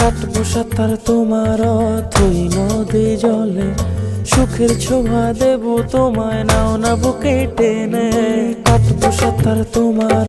কাটবো সাঁতার তোমার অথই নদী জলে, সুখের ছোঁয়া দেব তোমায়, নাও না বুকে টেনে। কাটবো সাঁতার তোমার